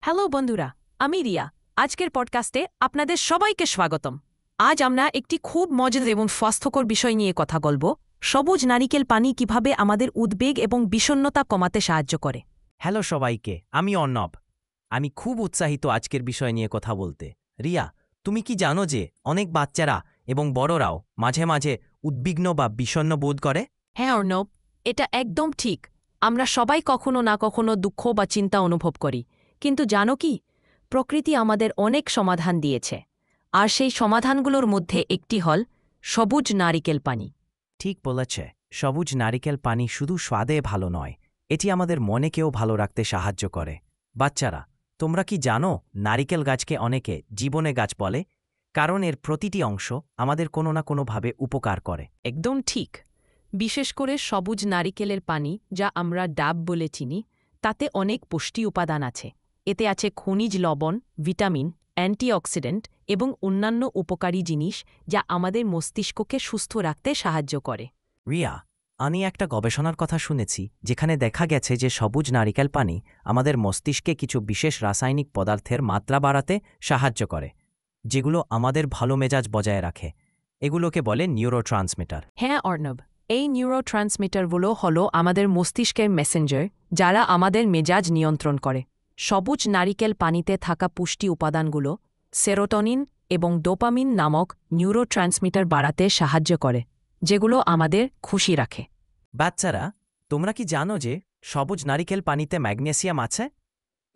Hello বন্ধুরা, আমি রিয়া। আজকের পডকাস্টে আপনাদের সবাইকে স্বাগতম। আজ আমরা একটি খুব মজার এবং স্বাস্থ্যকর বিষয় নিয়ে কথা বলব। সবুজ নারিকেল পানি কিভাবে আমাদের উদ্বেগ এবং বিষণ্ণতা কমাতে সাহায্য করে। হ্যালো সবাইকে, আমি অর্ণব। আমি খুব উৎসাহিত আজকের বিষয় নিয়ে কথা বলতে। রিয়া, তুমি কি জানো যে অনেক বাচ্চারা এবং বড়রাও মাঝে মাঝে উদ্বিগ্ন বা বিষণ্ণ বোধ করে? হ্যাঁ অর্ণব, এটা একদম ঠিক। আমরা সবাই কখনো না কখনো দুঃখ বা চিন্তা অনুভব করি। কিন্তু জানো কি, প্রকৃতি আমাদের অনেক সমাধান দিয়েছে। আর সেই সমাধানগুলোর মধ্যে একটি হল সবুজ নারিকেল পানি। ঠিক বলেছে, সবুজ নারিকেল পানি শুধু স্বাদে ভালো নয়, এটি আমাদের মনেকেও ভালো রাখতে সাহায্য করে। বাচ্চারা, তোমরা কি জানো নারিকেল গাছকে অনেকে জীবনে গাছ বলে? কারণ এর প্রতিটি অংশ আমাদের কোনো না কোনোভাবে উপকার করে। একদম ঠিক। বিশেষ করে সবুজ নারিকেলের পানি, যা আমরা ডাব বলে চিনি, তাতে অনেক পুষ্টি উপাদান আছে। এতে আছে খনিজ লবণ, ভিটামিন, অ্যান্টিঅক্সিডেন্ট এবং অন্যান্য উপকারী জিনিস, যা আমাদের মস্তিষ্ককে সুস্থ রাখতে সাহায্য করে। রিয়া, আমি একটা গবেষণার কথা শুনেছি যেখানে দেখা গেছে যে সবুজ নারিকেল পানি আমাদের মস্তিষ্কে কিছু বিশেষ রাসায়নিক পদার্থের মাত্রা বাড়াতে সাহায্য করে, যেগুলো আমাদের ভালো মেজাজ বজায় রাখে। এগুলোকে বলে নিউরোট্রান্সমিটার। হ্যাঁ অর্ণব, এই নিউরোট্রান্সমিটারগুলো হল আমাদের মস্তিষ্কের মেসেঞ্জার, যারা আমাদের মেজাজ নিয়ন্ত্রণ করে। সবুজ নারিকেল পানিতে থাকা পুষ্টি উপাদানগুলো সেরোটোনিন এবং ডোপামিন নামক নিউরোট্রান্সমিটার বাড়াতে সাহায্য করে, যেগুলো আমাদের খুশি রাখে। বাচ্চারা, তোমরা কি জানো যে সবুজ নারিকেল পানিতে ম্যাগনেসিয়াম আছে?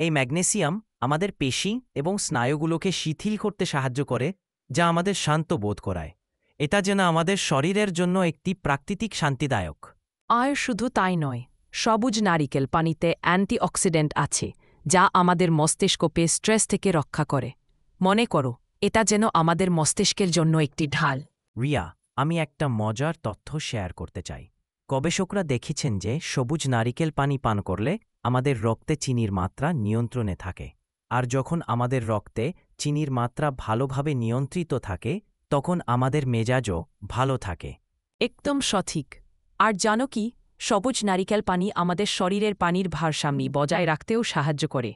এই ম্যাগনেসিয়াম আমাদের পেশি এবং স্নায়ুগুলোকে শিথিল করতে সাহায্য করে, যা আমাদের শান্ত বোধ করায়। এটা যেন আমাদের শরীরের জন্য একটি প্রাকৃতিক শান্তিদায়ক। আর শুধু তাই নয়, সবুজ নারিকেল পানিতে অ্যান্টিঅক্সিডেন্ট আছে, যা আমাদের মস্তিষ্ককে স্ট্রেস থেকে রক্ষা করে। মনে করো, এটা যেন আমাদের মস্তিষ্কের জন্য একটি ঢাল। রিয়া, আমি একটা মজার তথ্য শেয়ার করতে চাই। গবেষকরা দেখেছেন যে সবুজ নারিকেল পানি পান করলে আমাদের রক্তে চিনির মাত্রা নিয়ন্ত্রণে থাকে। আর যখন আমাদের রক্তে চিনির মাত্রা ভালোভাবে নিয়ন্ত্রিত থাকে, তখন আমাদের মেজাজও ভালো থাকে। একদম সঠিক। আর জানো কি, সবুজ নারিকেল পানি আমাদের শরীরের পানির ভারসাম্য বজায় রাখতেও সাহায্য করে।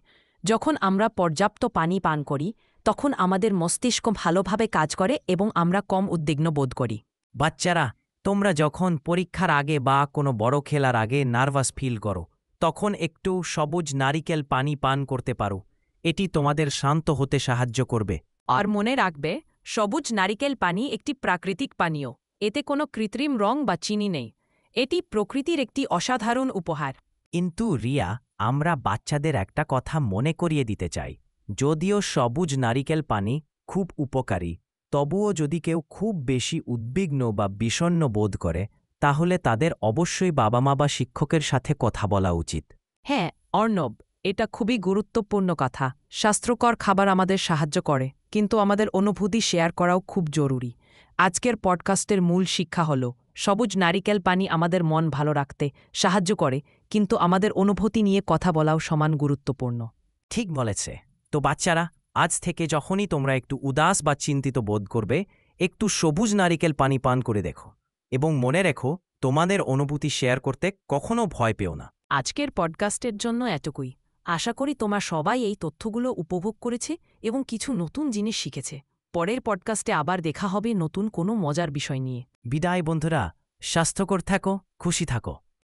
যখন আমরা পর্যাপ্ত পানি পান করি, তখন আমাদের মস্তিষ্ক ভালোভাবে কাজ করে এবং আমরা কম উদ্বিগ্ন বোধ করি। বাচ্চারা, তোমরা যখন পরীক্ষার আগে বা কোনো বড় খেলার আগে নার্ভাস ফিল করো, তখন একটু সবুজ নারিকেল পানি পান করতে পারো। এটি তোমাদের শান্ত হতে সাহায্য করবে। আর মনে রাখবে, সবুজ নারিকেল পানি একটি প্রাকৃতিক পানীয়। এতে কোনো কৃত্রিম রং বা চিনি নেই। এটি প্রকৃতির একটি অসাধারণ উপহার। কিন্তু রিয়া, আমরা বাচ্চাদের একটা কথা মনে করিয়ে দিতে চাই। যদিও সবুজ নারিকেল পানি খুব উপকারী, তবুও যদি কেউ খুব বেশি উদ্বিগ্ন বা বিষণ্ণ বোধ করে, তাহলে তাদের অবশ্যই বাবা মা বা শিক্ষকের সাথে কথা বলা উচিত। হ্যাঁ অর্ণব, এটা খুবই গুরুত্বপূর্ণ কথা। স্বাস্থ্যকর খাবার আমাদের সাহায্য করে, কিন্তু আমাদের অনুভূতি শেয়ার করাও খুব জরুরি। আজকের পডকাস্টের মূল শিক্ষা হল, সবুজ নারিকেল পানি আমাদের মন ভালো রাখতে সাহায্য করে, কিন্তু আমাদের অনুভূতি নিয়ে কথা বলাও সমান গুরুত্বপূর্ণ। ঠিক বলেছে। তো বাচ্চারা, আজ থেকে যখনই তোমরা একটু উদাস বা চিন্তিত বোধ করবে, একটু সবুজ নারিকেল পানি পান করে দেখো। এবং মনে রেখো, তোমাদের অনুভূতি শেয়ার করতে কখনো ভয় পেও না। আজকের পডকাস্টের জন্য এটুকুই। আশা করি তোমরা সবাই এই তথ্যগুলো উপভোগ করেছে এবং কিছু নতুন জিনিস শিখেছে। পরের পডকাস্টে আবার দেখা হবে নতুন কোনো মজার বিষয় নিয়ে। বিদায় বন্ধুরা, স্বাস্থ্যকর থাকো, খুশি থাকো।